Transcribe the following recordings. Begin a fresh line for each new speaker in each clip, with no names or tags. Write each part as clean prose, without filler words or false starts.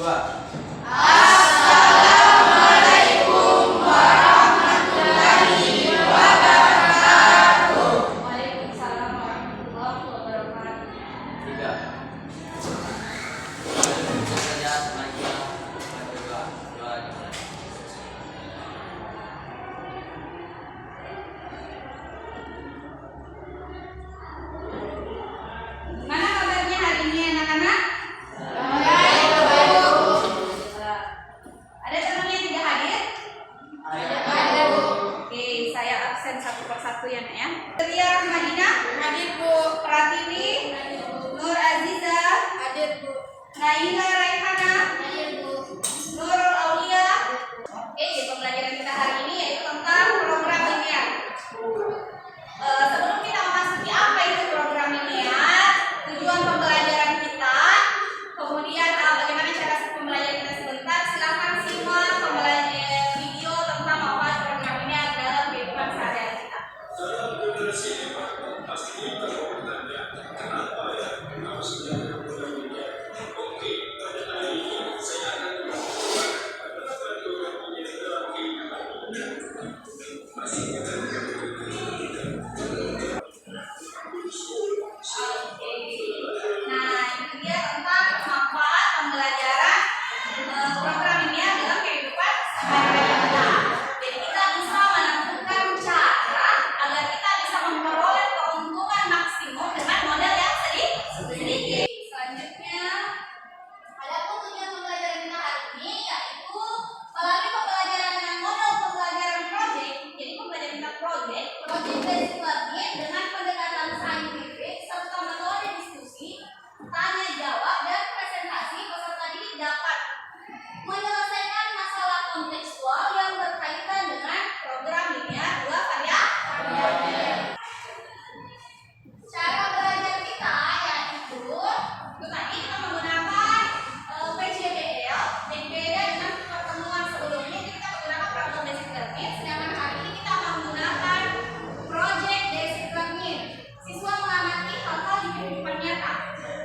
berdua.
Assalamualaikum warahmatullahi wabarakatuh.
Waalaikumsalam warahmatullahi wabarakatuh.
Tiga. Saja semuanya berdua.
Mana kabarnya hari ini anak-anak?
Baik, Bu.
Ada teman yang tidak hadir?
Ada, Bu.
Oke, saya absen satu persatu ya Nak ya. Ria Rahmadina,
Hadir, Bu.
Pratiwi,
Hadir, Bu.
Nur Aziza,
Hadir, Bu.
Naila Raihana,
Hadir, Bu.
Nurul Aulia. Oke, pembelajaran kita hari ini yaitu tentang program linear. Sebelum kita memasuki apa itu program linear, tujuan pembelajaran kita, kemudian bagaimana cara pembelajaran kita sebentar, silakan simak pembelajaran video tentang apa program linear dalam kehidupan sehari-hari kita. Nah, itu dia tentang manfaat pembelajaran program linear dalam kehidupan sehari-hari kita. Jadi kita bisa menentukan cara agar kita bisa memperoleh keuntungan maksimum dengan modal yang sedikit. Selanjutnya, adapun tujuan pembelajaran kita hari ini yaitu melalui pembelajaran dengan model pembelajaran project. Jadi pembelajaran kita project based learning dengan pendekatan saintifik serta metode diskusi, tanya jawab dan presentasi, peserta didik dapat menyelesaikan masalah kontekstual yang berkaitan dengan program linear dua variabel. Cara belajar kita yaitu tadi kita menggunakan PJBL, dan beda dengan pertemuan sebelumnya kita menggunakan program basic learning, sedangkan hari ini kita menggunakan project basic learning. Siswa mengamati hal-hal di kehidupan nyata.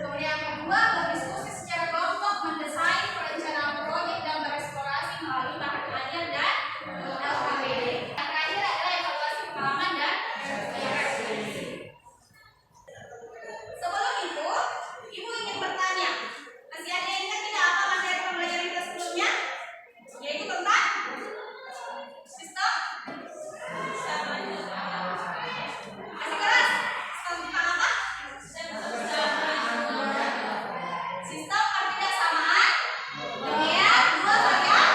Kemudian yang kedua, berdiskusi secara kelompok, mendesain perencanaan proyek dan bereksplorasi melalui bahan ajar dan LKBD. Yang terakhir adalah evaluasi pengalaman dan referensi. Sebelum itu, Ibu ingin bertanya, masih ada yang ingat tidak apa materi pembelajaran kita sebelumnya? Yaitu tentang sistem. Masih keras? Tentang apa? Sistem pertidaksamaan linear dua variabel.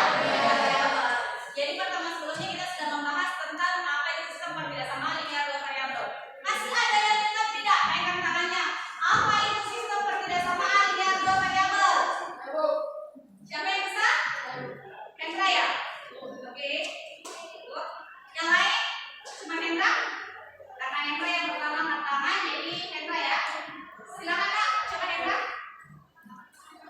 Jadi pertemuan sebelumnya kita sudah membahas tentang apa itu sistem pertidaksamaan linear dua variabel. Masih ada yang ingat tidak? Naikkan tangannya. Apa itu sistem pertidaksamaan linear dua variabel? Siapa yang bisa? Hendra ya? Oke. Yang lain? Cuma Hendra? Karena Hendra yang pertama angkat tangan, jadi Hendra ya. Silakan Kak, coba Hendra.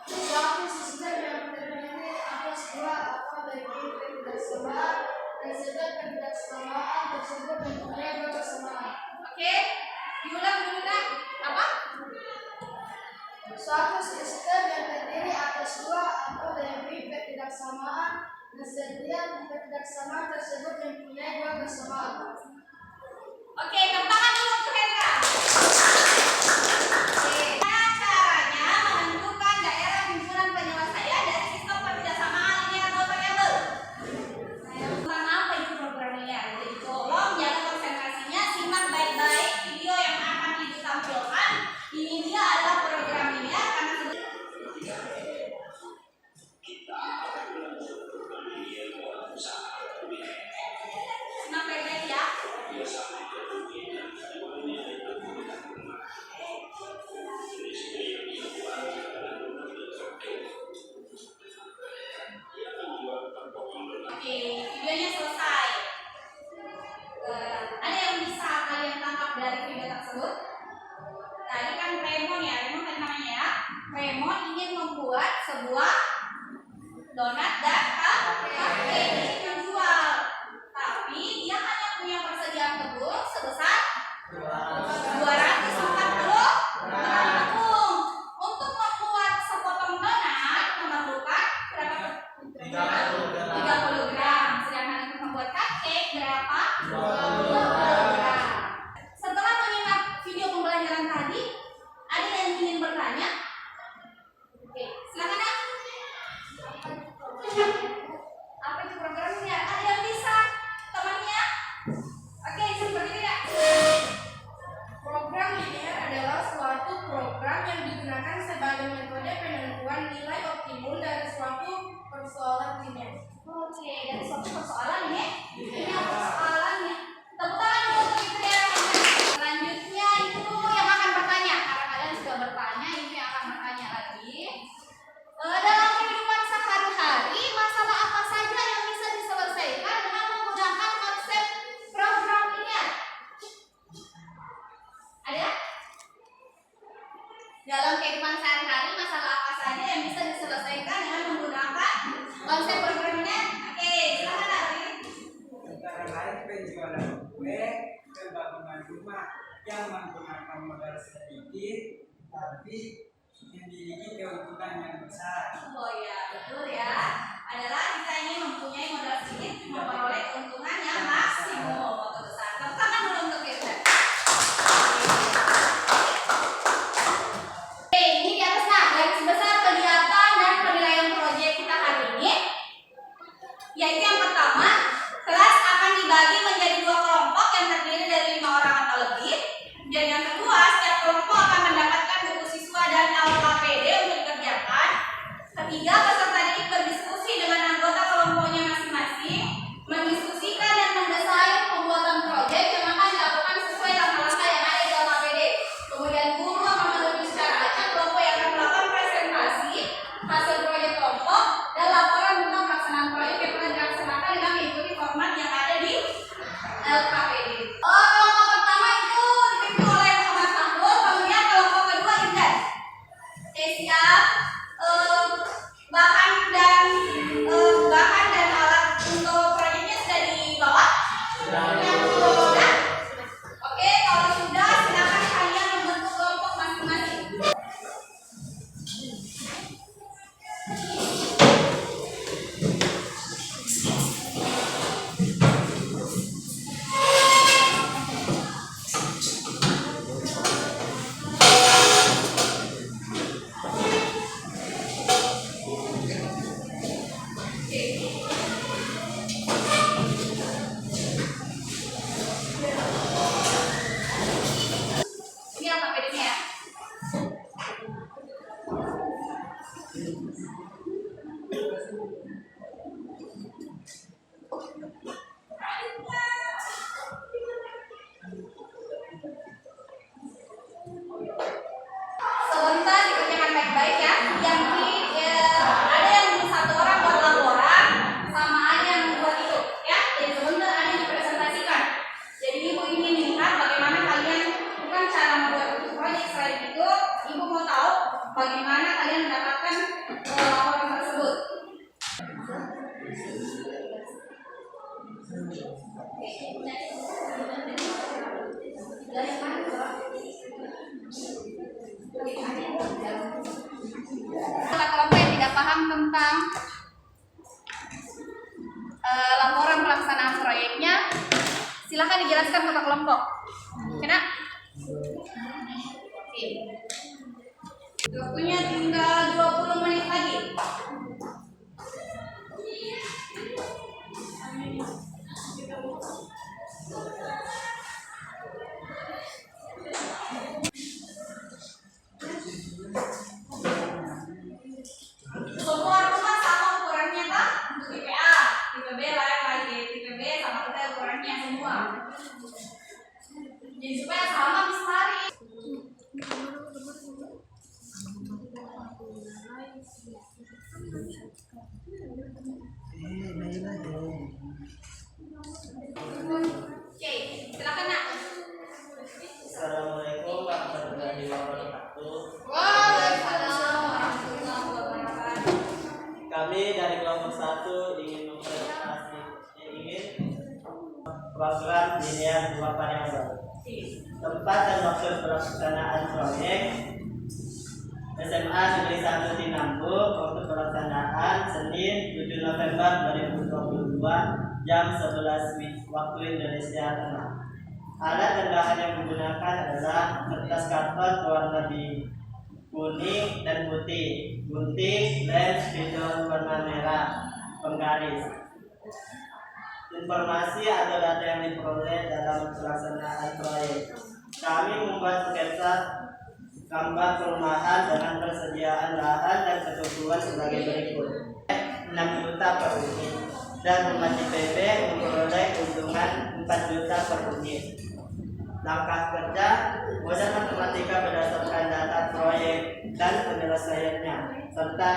Suatu sistem yang terdiri atas dua atau lebih ketidaksamaan disebut ketidaksamaan tersebut mempunyai dua kesamaan.
Oke. Diulang dulu Kak. Apa?
Suatu sistem yang terdiri atas dua atau lebih ketidaksamaan disebut ketidaksamaan tersebut mempunyai dua kesamaan.
Oke, tepuk tangan dulu untuk Hendra. Oke. Gimana caranya menentukan daerah himpunan penyelesaian dari sistem pertidaksamaan linear dua variabel? Tentang apa itu program linear? Jadi tolong jaga konsentrasinya, simak baik-baik video yang akan Ibu tampilkan. Ini dia adalah program linear karena simak baik-baik ya. Oke, videonya selesai. Ada yang bisa kalian tangkap dari video tersebut? Tadi kan Remon ya, Remon kan namanya ya. Remon ingin membuat sebuah donat dan cupcake yang jual. Tapi dia hanya punya persediaan tepung sebesar 240 tepung. Untuk membuat sepotong donat memerlukan
yang menggunakan modal sedikit tapi memiliki keuntungan yang besar.
Oh ya, betul ya. Adalah kita ingin mempunyai modal sedikit memperoleh keuntungan yang maksimum atau besar. Tepuk tangan dulu untuk kita. Oke, ini di atasnya garis besar kegiatan dan penilaian proyek kita hari ini. Yaitu yang pertama, kelas akan dibagi menjadi 2 kelompok yang terdiri dari 5 orang atau lebih. Dan yang kedua, setiap kelompok akan mendapatkan buku siswa dan LKPD untuk dikerjakan. Ketiga, peserta didik berdiskusi dengan anggota kelompoknya masing-masing, mendiskusikan dan mendesain pembuatan proyek yang akan dilakukan sesuai langkah-langkah yang ada di LKPD. Kemudian guru akan menulis secara acak kelompok yang akan melakukan presentasi hasil proyek kelompok dan laporan tentang pelaksanaan proyek yang pernah dilaksanakan dengan mengikuti format yang ada di LKPD. Kelompok pertama itu dipimpin oleh Muhammad Fahrul, kemudian kelompok kedua Indah. Siap. Bahan dan alat untuk proyeknya sudah dibawa? Sudah. Oke, kalau sudah silakan kalian membentuk kelompok masing-masing. Ini LKPD-nya ya. Sebentar dikerjakan baik-baik ya. Ada yang 1 orang buat laporan, sama ada yang buat itu ya. Jadi sebentar ada yang dipresentasikan. Jadi ibu ingin melihat bagaimana kalian bukan cara membuat proyek. Selain itu, ibu mau tahu bagaimana kalian mendapatkan laporan tersebut. Kelompok yang tidak paham tentang laporan pelaksanaan proyeknya, silakan dijelaskan ke kelompok. Kena? Oke. Waktunya tinggal 20 menit lagi. Semua rumah sama ukurannya kan? Untuk tipe A, tipe B lain lagi, tipe B sama kita ukurannya semua. Jadi supaya sama bisa lari. Oke, silakan nak.
Assalamualaikum warahmatullahi wabarakatuh.
Waalaikumsalam warahmatullahi wabarakatuh.
Kami dari kelompok 1 ingin program linear 2 variabel. Tempat dan waktu pelaksanaan proyek SMA Negeri 1 Tinambuk. Waktu pelaksanaan Senin 7 November 2022 jam 11 waktu Indonesia Tengah. Alat dan bahan yang digunakan adalah kertas karton warna kuning dan putih, gunting, lem, spidol warna merah, penggaris. Informasi atau data yang diperoleh dalam pelaksanaan proyek. Kami membuat sketsa gambar perumahan dengan persediaan lahan dan ketentuan sebagai berikut. 6 juta per unit dan rumah CPB memperoleh keuntungan 4 juta per unit. Langkah kerja modal matematika berdasarkan data proyek dan penyelesaiannya serta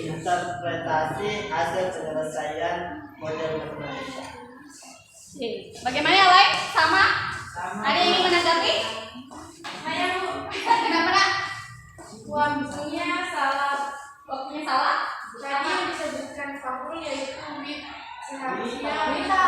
interpretasi hasil penyelesaian model matematika.
Bagaimana ya, Lai? Sama?
Sama.
Ada yang ingin menanggapi? Saya Bu. Kenapa nak?
Waktunya salah.
Waktunya salah?
Tadi yang disebutkan Fahrul yaitu seharusnya
Wita.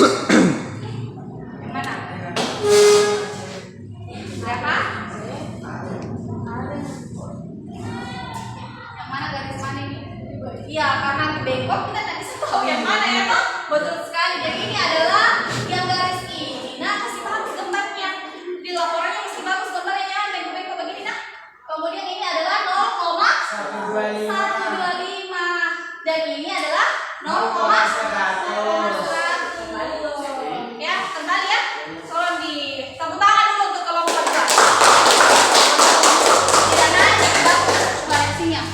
Yang mana? Berapa? Yang mana garis mana ini? Iya, karena di bengkok kita tidak bisa tahu yang mana ya toh. Betul sekali. Jadi ini adalah yang garis ini. Nah, kasih paham di gambarnya. Di laporannya mesti bagus gambarnya, jangan bengkok-bengkok begini nah. Kemudian ini adalah 0,125 dan ini adalah 0,100. Ya, kembali ya. Tolong di tepuk tangan dulu untuk kelompok kedua. Tidak naik, bagus koreksinya.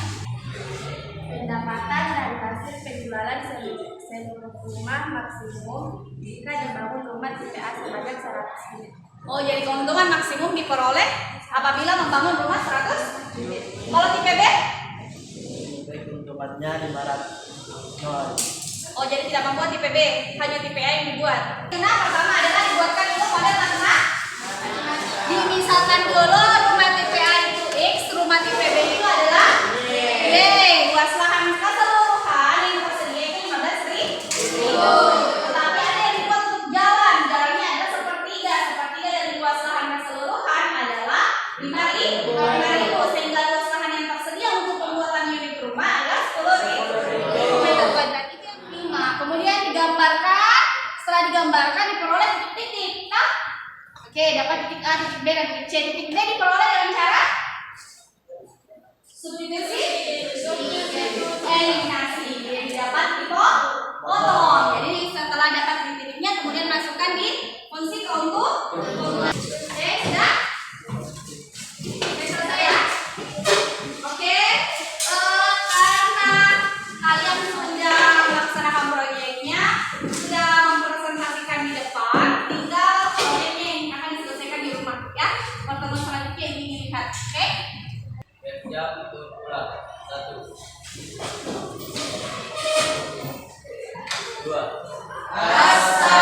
Pendapatan dari hasil penjualan seluruh rumah maksimum jika dibangun rumah TPA sebanyak 100 unit.
Oh, jadi keuntungan maksimum diperoleh apabila membangun rumah 100 unit. Kalau tipe B?
Keuntungannya 500.
Oh, jadi tidak membuat tipe B, hanya tipe A yang dibuat. Nah, pertama adalah dibuatkan dulu model matematika. Dimisalkan dulu rumah tipe A itu X, rumah tipe B itu adalah Y. Luas lahan keseluruhan yang tersedia itu 15.000. Tetapi ada yang dibuat untuk jalan, jalannya ada sepertiga dari luas lahan keseluruhan adalah 5.000. Sehingga luas lahan yang tersedia untuk pembuatan unit rumah adalah 10.000 meter kuadrat. Kemudian digambarkan, setelah digambarkan diperoleh titik-titik. Nah, oke, dapat titik A, titik B, dan titik C. Titik D diperoleh dengan cara substitusi, eliminasi. Jadi dapat dipotong. Jadi setelah dapat titik-titiknya, kemudian masukkan di fungsi keuntungan. Oke, sudah? Sudah selesai ya? Oke, karena kalian sudah melaksanakan proyeknya, sudah mempresentasikan di depan, tinggal proyeknya yang akan diselesaikan di rumah ya. Pertemuan selanjutnya yang ingin lihat, oke?
Siap untuk pulang. 1, 2.